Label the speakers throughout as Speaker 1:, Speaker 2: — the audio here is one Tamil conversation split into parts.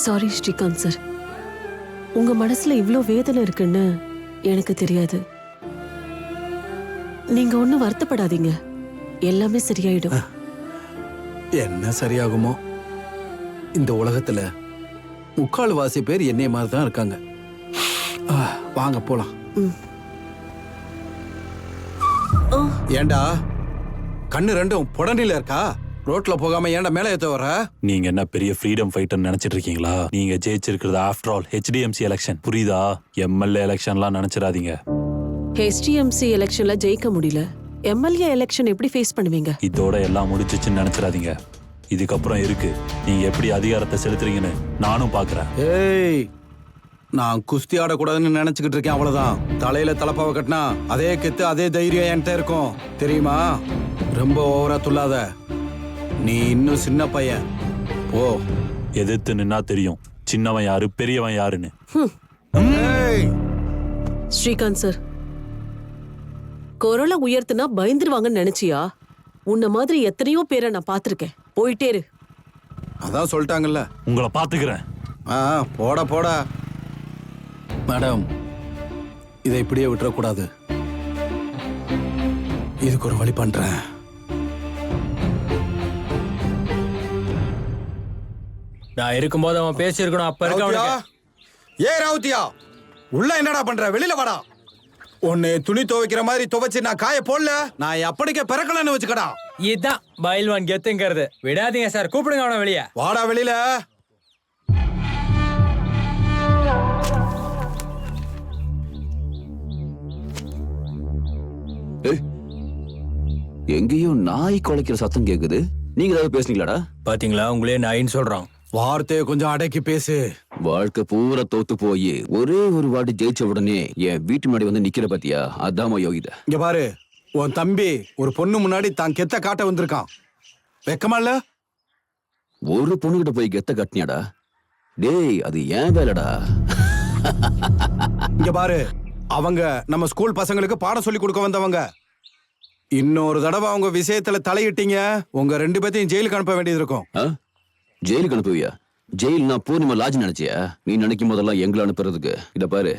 Speaker 1: சாரி ஸ்ரீகாந்த் சார், உங்க மனசுல இவ்ளோ வேதனை இருக்குன்னு எனக்கு தெரியாது. நீங்க ஒண்ணும் வருத்தப்படாதீங்க, எல்லாமே சரியாயிடும்.
Speaker 2: என்ன சரியாகுமோ? இந்த உலகத்துல முக்கால்வாசி பேர் என்னைய மாதிரி தான் இருக்காங்க. வாங்க போலாம். ஏண்டா கண்ணு ரெண்டும் புடனில இருக்கா? ரோட்ல போகாம ஏன்டா மேல ஏத்த வர?
Speaker 3: நீங்க என்ன பெரிய ஃப்ரீடம் ஃபைட்டர் நினைச்சிட்டு இருக்கீங்களா? நீங்க ஜெயிச்சிருக்கிறது ஆஃப்டர் ஆல் ஹெச்டிஎம்சி எலெக்ஷன், புரியுதா? எம்எல்ஏ எலெக்ஷன்லாம் நினைச்சிடாதீங்க.
Speaker 1: ஹெச்டிஎம்சி எலெக்ஷன்ல ஜெயிக்க முடியல, எம்எல்ஏ எலெக்ஷன் எப்படி ஃபேஸ் பண்ணுவீங்க?
Speaker 3: இதோட எல்லாம் முடிச்சிச்சுன்னு நினைச்சிடாதீங்க. இதுக்கப்புறம் இருக்கு. நீங்க எப்படி அதிகாரத்தை செலுத்துறீங்கன்னு நானும் பாக்குறேன்.
Speaker 2: ஏய், நான் குஸ்தி ஆடக்கூடாதுன்னு நினைச்சுக்கிட்டு இருக்கேன், அவ்வளவுதான். தலையில தலப்பாவை கட்டினா அதே கெத்து அதே தைரியம் என்கிட்ட இருக்கும், தெரியுமா? ரொம்ப ஓவரா துள்ளாத. நீ இன்னும் சின்ன பையன். ஓ,
Speaker 3: எதிர்த்து நின்னா தெரியும் சின்னவன் யாரு பெரியவன் யாருன்னு.
Speaker 1: ஸ்ரீகாந்த் சார், குரலை உயர்த்தினா பயந்துருவாங்கன்னு நினைச்சியா? உன்ன மாதிரி எத்தனையோ பேரை நான் பாத்திருக்கேன். போயிட்டே இரு.
Speaker 2: அதான் சொல்லிட்டாங்கல்ல.
Speaker 3: உங்களை பாத்துக்கிறேன்.
Speaker 2: போடா போடா. மேடம், இதை இப்படியே விட்டுறக்கூடாது. இதுக்கு ஒரு வழி பண்றேன்.
Speaker 4: நான் இருக்கும்போது அவன் பேசியிருக்கணும். அப்ப இருக்க
Speaker 2: ஏ ராவுத்தியா, உள்ள என்னடா பண்ற? வெளியில வாடா. உன்னை துணி துவைக்கிற மாதிரி துவைச்சு நான் காய போடல. நான் அப்படிக்க பிறக்கலன்னு வச்சுக்கடா.
Speaker 4: இதுதான் பயில்வான் கெத்துங்கிறது. விடாதீங்க சார், கூப்பிடுங்க அவனை வெளியே.
Speaker 2: வாடா வெளியில.
Speaker 5: எங்கேயும் நாய் குலைக்கிற சத்தம் கேக்குது. நீங்க ஏதாவது பேசுனீங்களாடா?
Speaker 4: பாத்தீங்களா, உங்களே நாயின்னு சொல்றான்.
Speaker 2: வார்த்தையை கொஞ்சம் அடக்கி பேசு.
Speaker 5: வாழ்க்கை பூரா தோத்து போய் ஒரே ஒரு வாட்டி ஜெயிச்ச உடனே என் வீட்டு முன்னாடி வந்து நிக்கிற பாத்தியா? அதாம யோகித.
Speaker 2: இங்க பாரு, உன் தம்பி ஒரு பொண்ணு முன்னாடி தான் கெத்த காட்ட வந்திருக்கான். வெக்கமா இல்ல?
Speaker 5: ஒரு பொண்ணுகிட்ட போய் கெத்த கட்டினியாடா? டேய், அது ஏன் வேலைடா.
Speaker 2: இங்க பாரு, அவங்க நம்ம ஸ்கூல் பசங்களுக்கு பாடம் சொல்லி கொடுக்க வந்தவங்க. இன்னொரு தடவை அவங்க விஷயத்துல தலையிட்டீங்க, உங்க 2 பேத்தையும் ஜெயிலுக்கு அனுப்ப வேண்டியது இருக்கும்.
Speaker 5: ஜெயிலுக்கு அனுப்புவியா? ஜெயில்னா பூர்ணிமா லாட்ஜ் நினைச்சியா? நீ நினைக்கும் போதெல்லாம் எங்களை அனுப்புறதுக்கு. இத பாரு,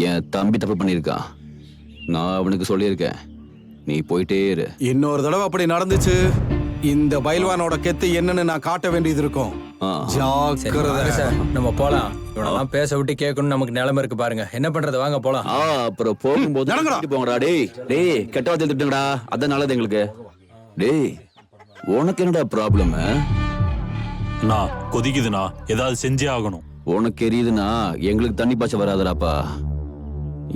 Speaker 5: என் தம்பி தப்பு பண்ணிருக்கான். நான் அவனுக்கு சொல்லியிருக்கேன், நீ போயிட்டே இரு.
Speaker 2: இன்னொரு தடவை அப்படி நடந்துச்சு, இந்த பயில்வானோட கெத்து என்னன்னு நான் காட்ட வேண்டியது இருக்கும். ஜாக்கிரதை.
Speaker 4: சார், நம்ம போலாம். இவனெல்லாம் பேச விட்டு கேட்கணும், நமக்கு நிலைமை இருக்கு பாருங்க. என்ன பண்றது, வாங்க போலாம்.
Speaker 5: அப்புறம் போகும்போது போங்கடா. டேய் கெட்ட வார்த்தை திட்டுங்கடா, அதான் நல்லது எங்களுக்கு. டேய், உனக்கு என்னடா ப்ராப்ளம்?
Speaker 3: நான் கொதிக்குதுண்ணா, ஏதாவது செஞ்சே ஆகணும்.
Speaker 5: உனக்கு எரியுதுன்னா எங்களுக்கு தண்ணி பாய்ச்ச வராதுடாப்பா.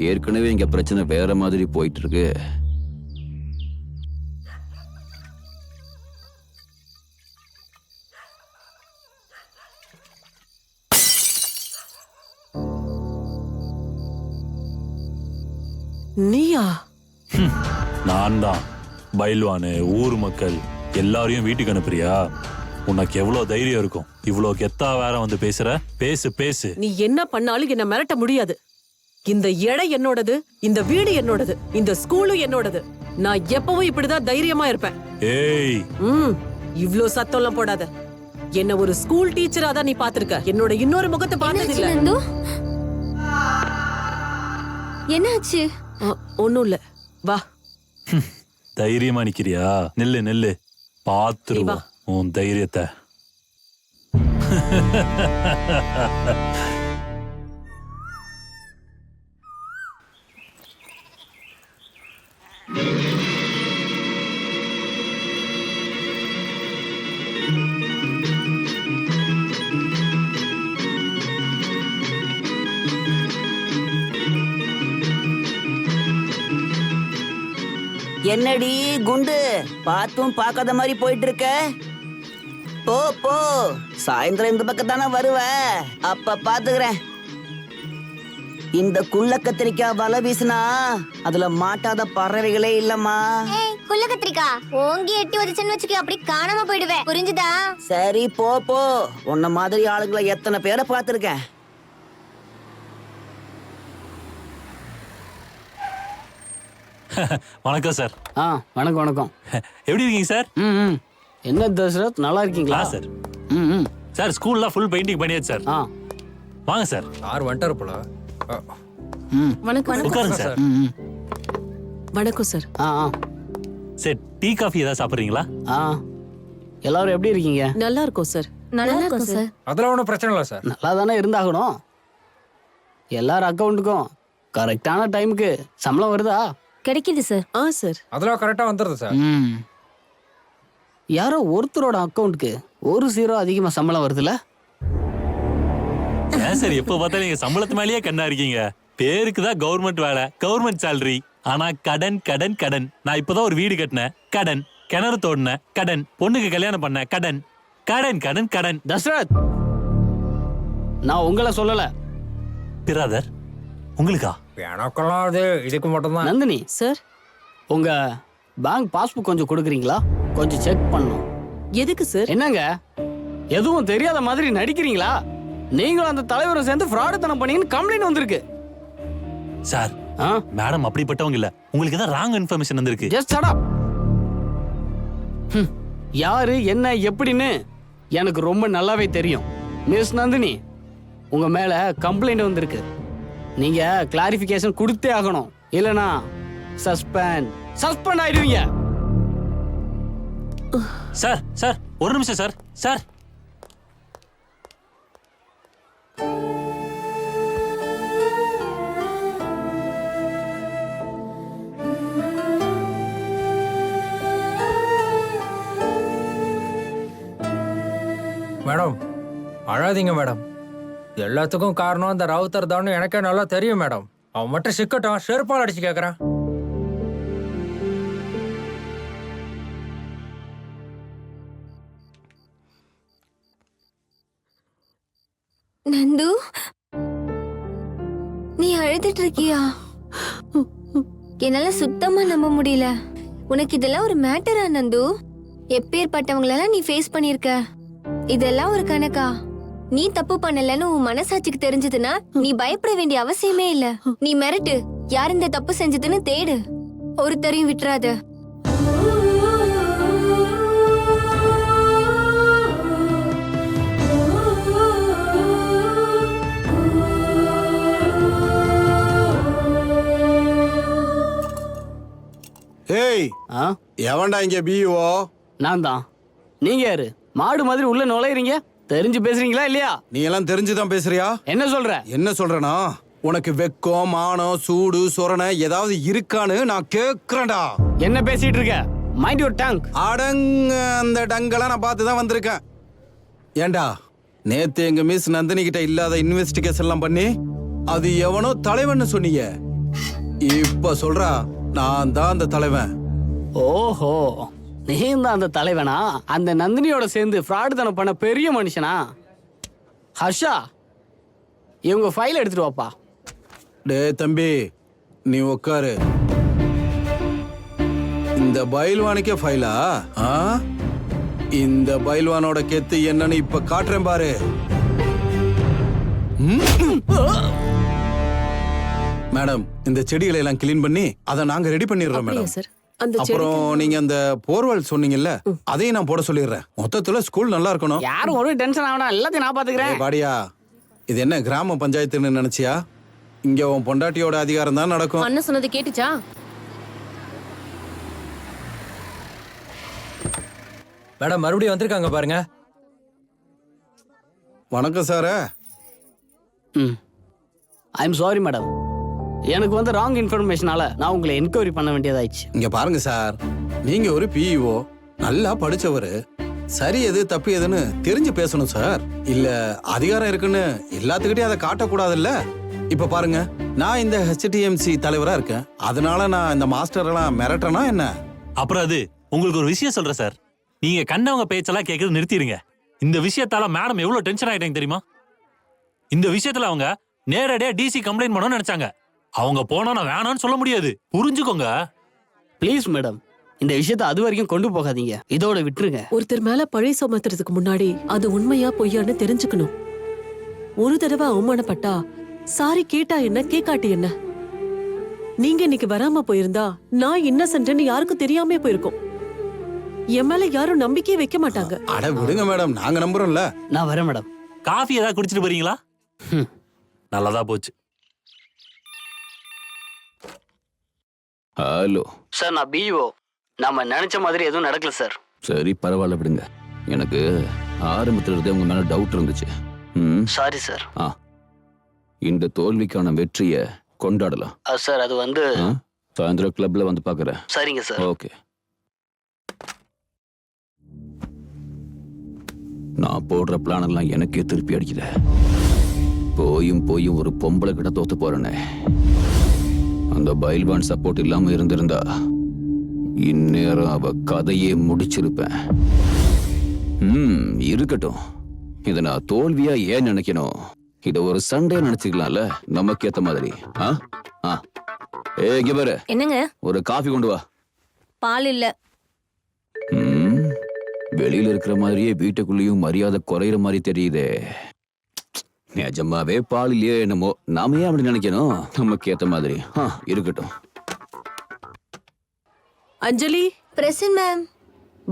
Speaker 5: ஏற்கனவே இங்க பிரச்சனை வேற மாதிரி போயிட்டு இருக்கு.
Speaker 1: நீயா?
Speaker 3: நான் தான் பயில்வானு. ஊர் மக்கள் எல்லாரையும் வீட்டுக்கு அனுப்புறியா? உனக்கு எவ்வளவு தைரியம் இருக்கும்? இவ்வளவு கெத்தா வேற வந்து பேசுற? பேசு பேசு.
Speaker 1: நீ என்ன பண்ணாலும் என்ன மிரட்ட முடியாது. இந்த இடம் என்னோடது, இந்த வீடு என்னோடது, இந்த ஸ்கூலும் என்னோடது. நான் எப்பவும் இப்படிதான் தைரியமா இருப்பேன்.
Speaker 3: ஏய்,
Speaker 1: இவ்ளோ சத்தம்லாம் போடாத. என்ன ஒரு ஸ்கூல் டீச்சரா தான் நீ பாத்திருக்க. என்னோட இன்னொரு முகத்தை பார்த்தது இல்ல.
Speaker 6: என்னாச்சு?
Speaker 1: ஒண்ணும் இல்ல, வா.
Speaker 3: தைரியமா நிக்கிறியா? நில்லு நில்லு, பாத்துருவா உன் தைரியத்தை.
Speaker 7: என்னடி குண்டு, பார்த்தும் பார்க்காத மாதிரி போயிட்டு இருக்க? போ போ, சாயந்தரம் இந்த பக்கம் தானே வருவ, அப்ப பாத்துக்கிறேன். இந்த குள்ள கத்திரிக்காய் வலை வீசினா அதுல மாட்டாத பறவைகளே இல்லம்மா.
Speaker 6: குள்ள கத்திரிக்கா ஓங்கி எட்டி வச்சுன்னு வச்சுக்க, அப்படி காணாம போயிடுவேன், புரிஞ்சுதா?
Speaker 7: சரி போ போ, உன்ன மாதிரி ஆளுங்களை எத்தனை பேரை பார்த்திருக்கேன்.
Speaker 3: வணக்கம் சார்.
Speaker 8: வணக்கம் வணக்கம்.
Speaker 3: எப்படி இருக்கீங்க சார்?
Speaker 8: என்ன தசரத், நல்லா இருக்கீங்களா?
Speaker 3: சார்.
Speaker 8: ம்
Speaker 3: சார் ஸ்கூல்ல ஃபுல் பெயிண்டிங் பண்ணியாச்சு சார். வாங்க சார்.
Speaker 4: யார் வந்துட்டாரு போல.
Speaker 1: வணக்கம்.
Speaker 3: உட்காருங்க சார்.
Speaker 1: வணக்கம் சார்.
Speaker 3: சார் டீ காஃபி ஏதாவது சாப்பிட்றீங்களா?
Speaker 8: எல்லாரும் எப்படி இருக்கீங்க?
Speaker 1: நல்லா இருக்கும் சார்.
Speaker 6: நல்லா இருக்கும் சார்.
Speaker 4: அதெல்லாம் ஒன்றும் பிரச்சனை இல்லை சார்.
Speaker 8: நல்லா தானே இருந்தாகணும். எல்லார் அக்கௌண்ட்டுக்கும் கரெக்டான டைமுக்கு சம்பளம் வருதா?
Speaker 6: கிடைக்குது சார்.
Speaker 1: சார்.
Speaker 4: அதெல்லாம் கரெக்டாக வந்துடுது சார்.
Speaker 8: யாரோ ஒருத்தரோட அக்கௌண்ட்டுக்கு 1 அதிகமா சம்பளம் வருதுல்ல?
Speaker 3: ஏன் சார் எப்போ பார்த்தாலும் நீங்க சம்பளத்து மேலேயே கண்ணா இருக்கீங்க? பேருக்கு தான் கவர்மெண்ட் வேலை, கவர்மெண்ட் சேலரி. ஆனா கடன் கடன் கடன். நான் இப்பதான் ஒரு வீடு கட்டினேன், கடன். கிணறு தோண்டினேன், கடன். பொண்ணுக்கு கல்யாணம் பண்ண, கடன். கடன் கடன் கடன்.
Speaker 8: தசரத், நான் உங்களை சொல்லல.
Speaker 3: பிராதர், உங்களுக்கா?
Speaker 4: எனக்கெல்லாம் அது இதுக்கு மட்டும்தான்.
Speaker 8: நந்தினி
Speaker 1: சார்.
Speaker 8: உங்க பேங்க் பாஸ்புக் கொஞ்சம் கொடுக்குறீங்களா? கொஞ்சம் செக் பண்ணணும்.
Speaker 1: எதுக்கு சார்?
Speaker 8: என்னங்க எதுவும் தெரியாத மாதிரி நடிக்கிறீங்களா? நீங்களும் அந்த தலைவரும் சேர்ந்து ஃப்ராடுத்தனம் பண்ணீங்கன்னு கம்ப்ளைண்ட் வந்திருக்கு.
Speaker 3: சார், மேடம் அப்படிப்பட்டவங்க இல்ல. உங்களுக்கு தான் ராங் இன்ஃபர்மேஷன் வந்திருக்கு.
Speaker 8: Just shut up. யாரு என்ன எப்படின்னு எனக்கு ரொம்ப நல்லாவே தெரியும். மிஸ் நந்தினி, உங்க மேல கம்ப்ளைண்ட் வந்திருக்கு. நீங்க கிளாரிஃபிகேஷன் கொடுத்தே ஆகணும். இல்லனா சஸ்பெண்ட் ஆயிடுவீங்க.
Speaker 3: சார் சார் ஒரு நிமிஷம் சார். சார்
Speaker 4: மேடம் அழாதீங்க மேடம். எல்லாத்துக்கும் காரணம் அந்த ராவுத்தர் தான் எனக்கே நல்லா தெரியும் மேடம். அவன் மட்டும் சிக்கட்டும், செருப்பால் அடிச்சு கேட்கறான்.
Speaker 6: நந்து, நீ அழுதுட்டு இருக்கியா? என்னால சுத்தமா நம்ப முடியல. உனக்கு இதெல்லாம் ஒரு மேட்டரா நந்து? எப்பேற்பட்டவங்களெல்லாம் நீ ஃபேஸ் பண்ணிருக்க. இதெல்லாம் ஒரு கணக்கா? நீ தப்பு பண்ணலன்னு உன் மனசாட்சிக்கு தெரிஞ்சதுன்னா நீ பயப்பட வேண்டிய அவசியமே இல்ல. நீ மிரட்டு, யார் இந்த தப்பு செஞ்சதுன்னு தேடு. ஒருத்தரையும் விட்டுறாத.
Speaker 2: ஏய், எவன்டா இங்க பிஓ?
Speaker 8: நான் தான். நீங்க யாரு? மாடு மாதிரி உள்ள நுழையறீங்க. தெரிஞ்சு பேசுறீங்களா இல்லையா?
Speaker 2: நீ எல்லாம் தெரிஞ்சுதான் பேசுறியா?
Speaker 8: என்ன சொல்ற?
Speaker 2: என்ன சொல்றனா? உனக்கு வெக்கம், மானம், சூடு, சொரணை ஏதாவது இருக்கான்னு நான் கேக்குறேன்டா.
Speaker 8: என்ன பேசிட்டு இருக்க? Mind your tongue.
Speaker 2: அடங்க, அந்த டங்கெல்லாம் நான் பார்த்து தான் வந்திருக்கேன். ஏண்டா, நேத்து எங்க மிஸ் நந்தினி கிட்ட இல்லாத இன்வெஸ்டிகேஷன் எல்லாம் பண்ணி அது எவனோ தலைவன் சொன்னீங்க. இப்ப சொல்றா நான் தான் அந்த தலைவன்.
Speaker 8: ஓஹோ, நீ தான் அந்த தலைவனா? அந்த நந்தினியோட சேர்ந்து ஃப்ராடுத்தனம் பண்ண பெரிய மனுஷனா? ஹர்ஷா, இவங்க ஃபைல் எடுத்துட்டு வாப்பா.
Speaker 2: டே தம்பி, நீ உட்காரு. இந்த பைல்வானுக்கே ஃபைலா? இந்த பைல்வானோட கெத்து என்னன்னு இப்ப காட்டுறேன் பாரு. மேடம், இந்த செடிகளை எல்லாம் கிளீன் பண்ணி அதை நாங்க ரெடி பண்ணிடுறோம் மேடம்.
Speaker 1: சார்.
Speaker 2: அப்புறம் நீங்க அந்த போர்வெல் சொன்னீங்கல்ல, அதையும் நான் போட சொல்லிடுறேன். மொத்தத்துல ஸ்கூல் நல்லா இருக்கணும்.
Speaker 8: யாரும் ஒரு டென்ஷன் ஆகணும், எல்லாத்தையும் நான் பாத்துக்கிறேன்.
Speaker 2: பாடியா, இது என்ன கிராம பஞ்சாயத்துன்னு நினைச்சியா? இங்க உன் பொண்டாட்டியோட அதிகாரம் தான் நடக்கும்.
Speaker 1: அண்ணன் சொன்னது கேட்டுச்சா?
Speaker 4: மேடம் மறுபடியும் வந்திருக்காங்க பாருங்க.
Speaker 2: வணக்கம் sir.
Speaker 8: I am sorry madam. எனக்கு வந்து ராங் இன்ஃபர்மேஷனால நான் உங்களை என்கொயரி பண்ண வேண்டியதாயிடுச்சு.
Speaker 2: இங்க பாருங்க சார், நீங்க ஒரு பிஇஓ, நல்லா படிச்சவரு. சரி எது தப்பு எதுன்னு தெரிஞ்சு பேசணும் சார். இல்ல அதிகாரம் இருக்குன்னு எல்லாத்துக்கிட்டையும் அதை காட்டக்கூடாதுல்ல. இப்ப பாருங்க, நான் இந்த ஹெச்டிஎம்சி தலைவரா இருக்கேன். அதனால நான் இந்த மாஸ்டர் எல்லாம் மிரட்டனா என்ன?
Speaker 3: அப்புறம் அது உங்களுக்கு ஒரு விஷயம் சொல்றேன் சார். நீங்க கண்டவங்க பேச்செல்லாம் கேட்கறது நிறுத்திடுங்க. இந்த விஷயத்தால மேடம் எவ்வளவு டென்ஷன் ஆயிட்டாங்க தெரியுமா? இந்த விஷயத்துல அவங்க நேரடியா டிசி கம்ப்ளைண்ட் பண்ணணும்னு நினைச்சாங்க. அவங்க போனா நான் வேணான்னு சொல்ல முடியாது, புரிஞ்சுக்கோங்க.
Speaker 8: ப்ளீஸ் மேடம், இந்த விஷயத்தை அது வரைக்கும் கொண்டு போகாதீங்க. இதோட விட்டுருங்க.
Speaker 1: ஒருத்தர் மேல பழி சுமத்துறதுக்கு முன்னாடி அது உண்மையா பொய்யான்னு தெரிஞ்சுக்கணும். ஒரு தடவை அவமானப்பட்டா சாரி கேட்டா என்ன, கேட்காட்டி என்ன? நீங்க இன்னைக்கு வராம போயிருந்தா நான் இன்னசென்ட்னு யாருக்கும் தெரியாம போயிருக்கும். என் மேல யாரும் நம்பிக்கையே வைக்க மாட்டாங்க.
Speaker 2: அட விடுங்க மேடம், நாங்க நம்புறோம்ல.
Speaker 8: நான் வரேன் மேடம்.
Speaker 3: காஃபி ஏதாவது குடிச்சிட்டு போறீங்களா? நல்லதா போச்சு.
Speaker 5: ஹலோ
Speaker 8: சார், நான் பிஇஓ. நாம நினைச்ச மாதிரி எதுவும் நடக்கல சார்.
Speaker 5: சரி பரவாயில்ல விடுங்க. எனக்கு ஆரம்பத்துல இருந்தே உங்க மேல டவுட் இருந்துச்சு.
Speaker 8: Sorry sir.
Speaker 5: இந்த தோல்விக்கான வெற்றியை கொண்டாடலாம்.
Speaker 8: சார் அது வந்து
Speaker 5: சாயந்தரம் கிளப்ல வந்து பாக்குறேன்.
Speaker 8: சரிங்க சார்.
Speaker 5: ஓகே. நான் போடுற பிளான் எல்லாம் எனக்கே திருப்பி அடிக்குத. போயும் ஒரு பொம்பளை கிட்ட தோத்து போறேனே. அந்த பைல்வான் சப்போர்ட் இல்லாம இருந்திருந்தா இந்நேரம் அவ கதையே முடிச்சிருப்பேன். இருக்கட்டும். இத நான் தோல்வியா ஏன் நினைக்கணும்? இத ஒரு சண்டே நினைச்சுக்கலாம்ல, நமக்கு ஏத்த மாதிரி. இங்க பாரு.
Speaker 6: என்னங்க?
Speaker 5: ஒரு காஃபி கொண்டு வா.
Speaker 6: பால் இல்ல.
Speaker 5: வெளியில இருக்கிற மாதிரியே வீட்டுக்குள்ளேயும் மரியாதை குறையிற மாதிரி தெரியுதே. நிஜமாவே பால் இல்லையே என்னமோ. நாம ஏன் அப்படி நினைக்கணும்? நமக்கு ஏத்த மாதிரி. இருக்கட்டும்.
Speaker 1: Anjali.
Speaker 6: Prasan ma'am.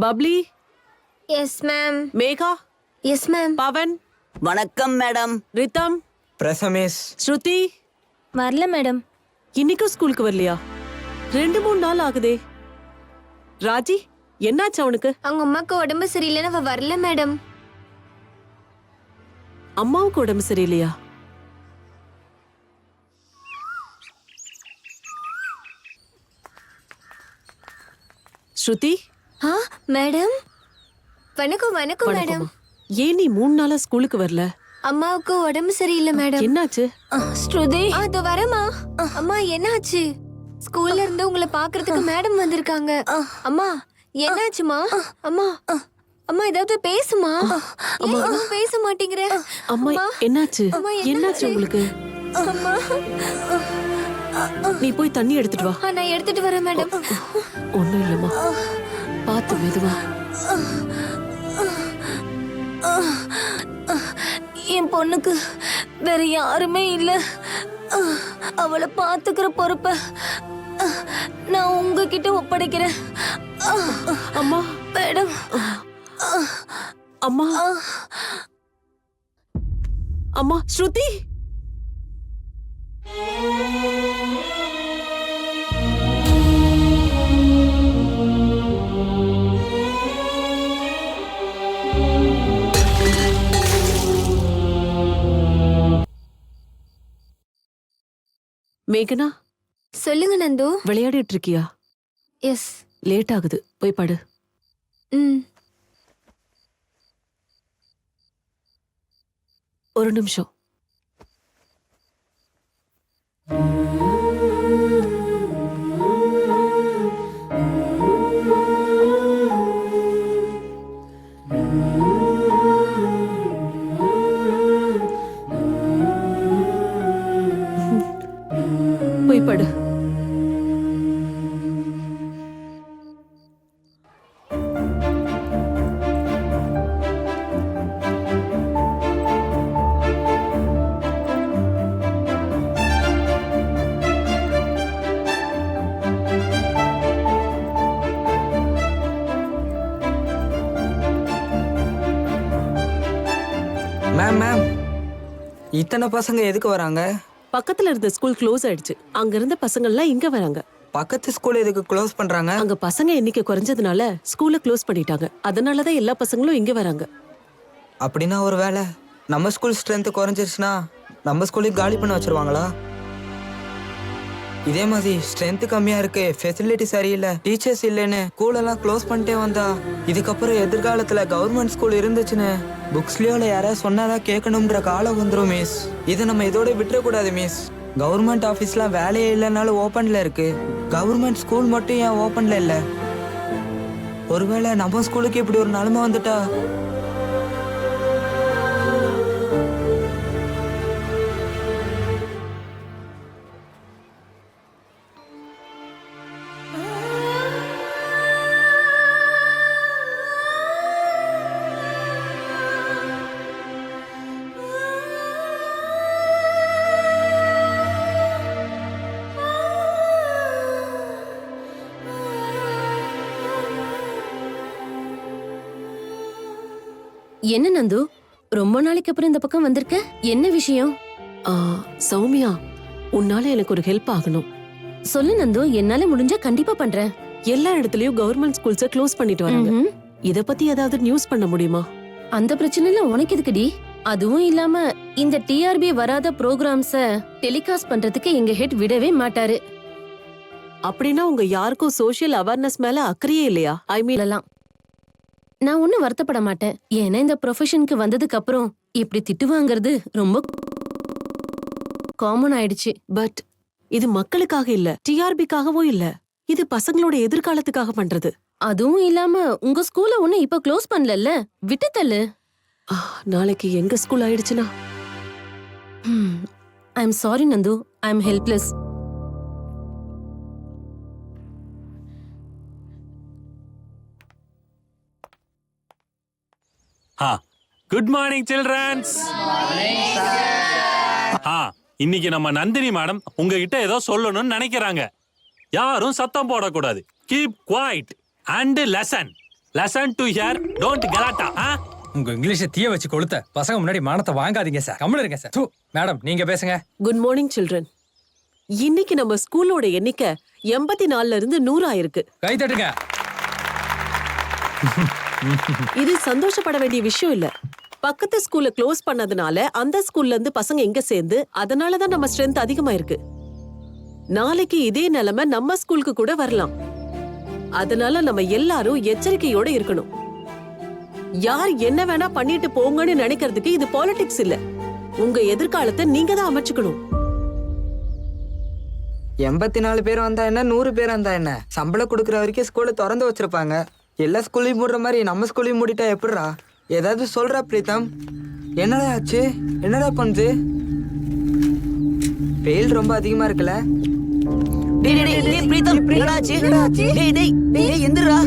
Speaker 1: Babli.
Speaker 6: Yes ma'am.
Speaker 1: Megha.
Speaker 6: Yes ma'am.
Speaker 1: Pavan.
Speaker 7: வணக்கம் மேடம்.
Speaker 1: ரித்தம்.
Speaker 4: பிரசமேஷ்.
Speaker 1: ஸ்ருதி.
Speaker 6: வரல மேடம்.
Speaker 1: இன்னைக்கும் ஸ்கூலுக்கு வரலையா? 2-3 நாள் ஆகுதே. ராஜி, என்னாச்சு அவனுக்கு?
Speaker 6: அவங்க அம்மாக்கு உடம்பு சரியில்லைன்னு அவ வரல மேடம்.
Speaker 1: அம்மாவுக்கு உடம்பு சரியில்லையா? ஸ்ருதி.
Speaker 6: மேடம். வணக்கம் வணக்கம் மேடம்.
Speaker 1: ஏன் நீ 3 நாளா ஸ்கூலுக்கு வரல?
Speaker 6: அம்மாவுக்கு உடம்பு சரியில்லை மேடம்.
Speaker 1: என்னாச்சு?
Speaker 6: ஸ்ருதி. அதோ வரமா. அம்மா என்னாச்சு? ஸ்கூல்ல இருந்து உங்களை பாக்குறதுக்கு மேடம் வந்திருக்காங்க. அம்மா என்னாச்சுமா? அம்மா அம்மா ஏதாவது பேசுமா? அம்மா பேச மாட்டேங்கிற.
Speaker 1: அம்மா என்னாச்சு? என்னாச்சு உங்களுக்கு?
Speaker 6: அம்மா
Speaker 1: நீ போய் தண்ணி எடுத்துட்டு வா.
Speaker 6: நான் எடுத்துட்டு வரேன் மேடம்.
Speaker 1: ஒண்ணும் இல்லம்மா, பார்த்து மெதுவா.
Speaker 6: என் பொண்ணுக்கு வேற யாருமே இல்ல. அவளை பாத்துக்கிற பொறுப்ப நான் உங்ககிட்ட ஒப்படைக்கிறேன்.
Speaker 1: அம்மா.
Speaker 6: மேடம்.
Speaker 1: அம்மா. அம்மா. ஸ்ருதி. மேகனா.
Speaker 6: சொல்லுங்க நந்து.
Speaker 1: விளையாடிட்டு இருக்கியா?
Speaker 6: எஸ்.
Speaker 1: லேட் ஆகுது, போய் படு. ஒரு நிமிஷம். போய் படு.
Speaker 4: மேம் மேம், இத்தனை பசங்க எதுக்கு வராங்க?
Speaker 1: பக்கத்துல இருந்த ஸ்கூல் க்ளோஸ் ஆயிடுச்சு. அங்க இருந்த பசங்க எல்லாம் இங்க வராங்க.
Speaker 4: பக்கத்து ஸ்கூல் எதுக்கு க்ளோஸ் பண்றாங்க?
Speaker 1: அங்க பசங்க எண்ணிக்கை குறைஞ்சதுனால ஸ்கூலை க்ளோஸ் பண்ணிட்டாங்க. அதனாலதான் எல்லா பசங்களும் இங்க வராங்க.
Speaker 4: அப்படின்னா ஒரு வேளை நம்ம ஸ்கூல் ஸ்ட்ரென்த் குறைஞ்சிருச்சுன்னா நம்ம ஸ்கூலையும் காலி பண்ண வச்சிருவாங்களா? இதே மாதிரி ஸ்ட்ரென்த் கம்மியா இருக்கு, ஃபெசிலிட்டி சரியில்லை, டீச்சர்ஸ் இல்லைன்னு ஸ்கூலெல்லாம் க்ளோஸ் பண்ணிட்டே வந்தா இதுக்கப்புறம் எதிர்காலத்துல கவர்மெண்ட் ஸ்கூல் இருந்துச்சுன்னு புக்ஸ்லயோ யாராவது சொன்னாதான் கேட்கணும்ன்ற காலம் வந்துடும் மிஸ். இதை நம்ம இதோட விட்டுறக்கூடாது மிஸ். கவர்மெண்ட் ஆஃபீஸ்லாம் வேலையே இல்லைனாலும் ஓப்பன்ல இருக்கு. கவர்மெண்ட் ஸ்கூல் மட்டும் ஏன் ஓப்பன்ல இல்லை? ஒருவேளை நம்ம ஸ்கூலுக்கு இப்படி ஒரு நிலைமை வந்துட்டா
Speaker 9: என்ன நந்து, ரொம்ப நாளைக்கு அப்புறம் இந்த பக்கம் வந்திருக்க? என்ன விஷயம்?
Speaker 1: ஆ, சௌமியா, உன்னால எனக்கு ஒரு ஹெல்ப் ஆகணும்.
Speaker 9: சொல்லு நந்து, என்னால முடிஞ்சா கண்டிப்பா பண்றேன்.
Speaker 1: எல்லா இடத்துலயும் கவர்மெண்ட் ஸ்கூல்ஸ க்ளோஸ் பண்ணிட்டு வராங்க.
Speaker 9: ம்ஹும்.
Speaker 1: இத பத்தி ஏதாவது நியூஸ் பண்ண முடியுமா?
Speaker 9: அந்த பிரச்சனை எல்லாம் உனக்கு எதுக்குடி? அதுவும் இல்லாம இந்த டிஆர்பி வராத ப்ரோக்ராம்ஸ டெலிகாஸ்ட் பண்றதுக்கு எங்க ஹெட் விடவே மாட்டாரு.
Speaker 1: அப்படின்னா உங்க யாருக்கும் சோஷியல் அவேர்னஸ் மேல அக்கறையே இல்லையா? ஐ மீன்,
Speaker 9: சொல்லலாம். நான் ஒண்ணும் வருத்தப்பட மாட்டேன். ஏன்னா இந்த ப்ரொஃபஷனுக்கு வந்ததுக்கு அப்புறம் இப்படி திட்டு வாங்குறது ரொம்ப காமன் ஆயிடுச்சு.
Speaker 1: பட் இது மக்களுக்காக இல்ல, டிஆர்பிக்காகவும் இல்ல. இது பசங்களோட எதிர்காலத்துக்காக பண்றது.
Speaker 9: அதுவும் இல்லாம உங்க ஸ்கூல ஒண்ணு இப்ப க்ளோஸ் பண்ணல, விட்டு தள்ளு.
Speaker 1: நாளைக்கு எங்க ஸ்கூல் ஆயிடுச்சுன்னா?
Speaker 9: I am sorry Nandu, I am helpless.
Speaker 3: Good morning childrens. இன்னைக்கு நம்ம நந்தினி மேடம் உங்ககிட்ட ஏதோ சொல்லணும்னு நினைக்கிறாங்க. யாரும் சத்தம் போடக்கூடாது. Keep quiet and lesson to hear, don't கலாட்டா.
Speaker 10: உங்க இங்கிலீஷை தீய வச்சு கொளுத்த பசங்க முன்னாடி மானத்தை வாங்காதீங்க சார். கம்முனு இருங்க சார். மேடம் நீங்க பேசுங்க.
Speaker 1: Good morning children. இன்னைக்கு நம்ம ஸ்கூலோட எண்ணிக்கை 84ல இருந்து 100 ஆயிருக்கு.
Speaker 10: கை தட்டுங்க.
Speaker 1: இது சந்தோஷப்பட வேண்டிய விஷயம் இல்ல. பக்கத்து ஸ்கூல்ல க்ளோஸ் பண்ணதுனால அந்த ஸ்கூல்ல இருந்து பசங்க இங்க சேர்ந்து அதனாலதான் நம்ம ஸ்ட்ரென்த் அதிகமா இருக்கு. நாளைக்கு இதே நிலைமை நம்ம ஸ்கூலுக்கு கூட வரலாம். அதனால நம்ம எல்லாரும் எச்சரிக்கையோட இருக்கணும். யார் என்ன வேணா பண்ணிட்டு போங்கன்னு நினைக்கிறதுக்கு இது பாலிடிக்ஸ் இல்ல. உங்க எதிர்காலத்தை நீங்க தான் அமைச்சுக்கணும்.
Speaker 4: 84 பேர் வந்தா என்ன, 100 பேர் வந்தா என்ன, சம்பளம் கொடுக்குற வரைக்கும் ஸ்கூலை திறந்து வச்சிருப்பாங்க. எல்லா ஸ்கூலையும் மூடுற மாதிரி நம்ம ஸ்கூலையும் மூடிட்டா எப்படிரா? ஏதாவது சொல்றா பிரீத்தம்? என்னடா ஆச்சு? என்னடா பண்ணுது? வெயில் ரொம்ப அதிகமா இருக்குல்ல?
Speaker 7: டேய் டேய் டேய் பிரீத்தம், என்னடா ஆச்சு? டேய் டேய் டேய் எந்திரா.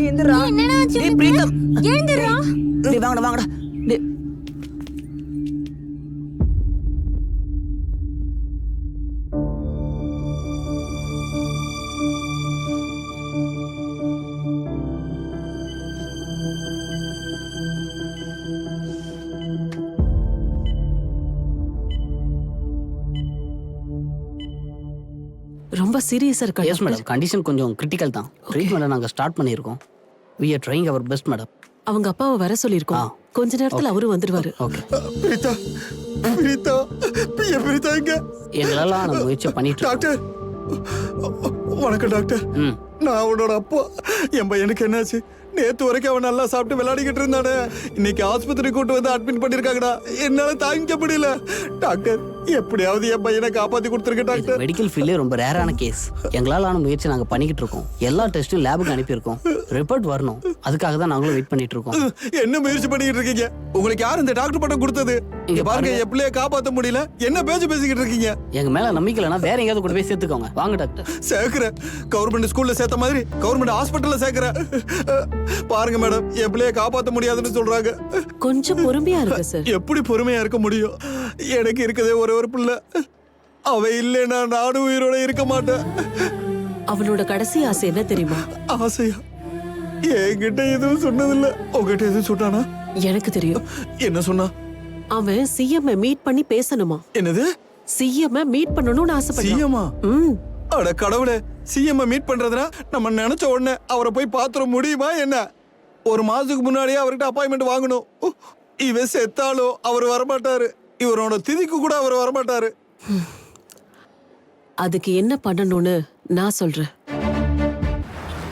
Speaker 7: டேய் பிரீத்தம்,
Speaker 6: எழுந்துடுறா.
Speaker 7: டேய் வாங்கடா. டேய்
Speaker 1: ரொம்ப சீரியஸா இருக்கா?
Speaker 8: எஸ் மேடம், கண்டிஷன் கொஞ்சம் கிரிட்டிக்கல் தான். ட்ரீட்மெண்ட்டை நாங்கள் ஸ்டார்ட் பண்ணியிருக்கோம். We are trying our best madam.
Speaker 1: அவங்க அப்பாவை வர சொல்லிருக்கோம். கொஞ்ச நேரத்துல அவரும் வந்துருவாரு.
Speaker 8: ஓகே.
Speaker 2: பிரீதா பிரீதா பிரீதா இங்க.
Speaker 8: எங்களெல்லாம் நாங்கள் முயற்சி பண்ணிட்டு இருக்கோம்.
Speaker 2: டாக்டர் வணக்கம் டாக்டர்.
Speaker 8: ம்.
Speaker 2: நான் அவனோட அப்பா. என் பையனுக்கு என்னாச்சு? நேத்து வரைக்கும் அவன் நல்லா சாப்பிட்டு விளையாடிக்கிட்டு இருந்தானே. இன்னைக்கு ஆஸ்பத்திரி கூட்டு வந்து அட்மிட் பண்ணிருக்காங்கடா. என்னால தாங்கிக்க முடியல டாக்டர். எப்படியாவது என் பையனை காப்பாத்தி கொடுத்துருக்க டாக்டர்.
Speaker 8: மெடிக்கல் ஃபீல்டே ரொம்ப ரேரான கேஸ். எங்களால் முயற்சி நாங்கள் பண்ணிக்கிட்டு இருக்கோம். எல்லா டெஸ்ட்டும் லேபுக்கு அனுப்பியிருக்கோம். ரிப்போர்ட் வரணும். அதுக்காக தான் நாங்களும் வெயிட் பண்ணிட்டு இருக்கோம்.
Speaker 2: என்ன முயற்சி பண்ணிட்டு இருக்கீங்க? உங்களுக்கு யார் இந்த டாக்டர் பட்டம் கொடுத்தது? இங்க பாருங்க, என் பிள்ளைய காப்பாத்த முடியல. என்ன பேசிக்கிட்டு இருக்கீங்க?
Speaker 8: எங்க மேல நம்பிக்கை இல்லைன்னா வேற எங்கேயாவது கொண்டு போய் சேர்த்துக்கோங்க. வாங்க டாக்டர்.
Speaker 2: சேர்க்கிறேன். கவர்மெண்ட் ஸ்கூல்ல சேர்த்த மாதிரி கவர்மெண்ட் ஹாஸ்பிட்டல்ல சேர்க்கிறேன். பாருங்க மேடம், என் பிள்ளைய காப்பாத்த முடியாதுன்னு சொல்றாங்க.
Speaker 1: கொஞ்சம் பொறுமையா இருக்கு சார்.
Speaker 2: எப்படி பொறுமையா இருக்க முடியும்? எனக்கு இருக்கதே ஒரே ஒரு பிள்ளை. அவ இல்லைன்னா நானும் உயிரோட இருக்க மாட்டேன்.
Speaker 1: அவனோட கடைசி ஆசை என்ன தெரியுமா?
Speaker 2: ஆசையா? என்கிட்ட எதுவும் சொன்னதில்ல. உங்ககிட்ட எதுவும் சொன்னானா?
Speaker 1: எனக்கு தெரியும்.
Speaker 2: என்ன சொன்னா?
Speaker 1: அவன் சிஎம் மீட் பண்ணி பேசணுமா.
Speaker 2: என்னது?
Speaker 1: சிஎம் மீட் பண்ணணும்னு ஆசைப்பட்டான்.
Speaker 2: சிஎம்மா?
Speaker 1: ம்.
Speaker 2: அட கடவுளே, சிஎம் மீட் பண்றதுனா நம்ம நினைச்ச உடனே அவரை போய் பாத்துற முடியுமா என்ன? ஒரு மாசத்துக்கு முன்னாடியே அவர்கிட்ட அப்பாயின்மெண்ட் வாங்கணும். இவன் செத்தாலும் அவர் வரமாட்டாரு. இவரோட திதிக்கு கூட அவர் வரமாட்டாரு.
Speaker 1: அதுக்கு என்ன பண்ணணும்னு நான் சொல்றேன்.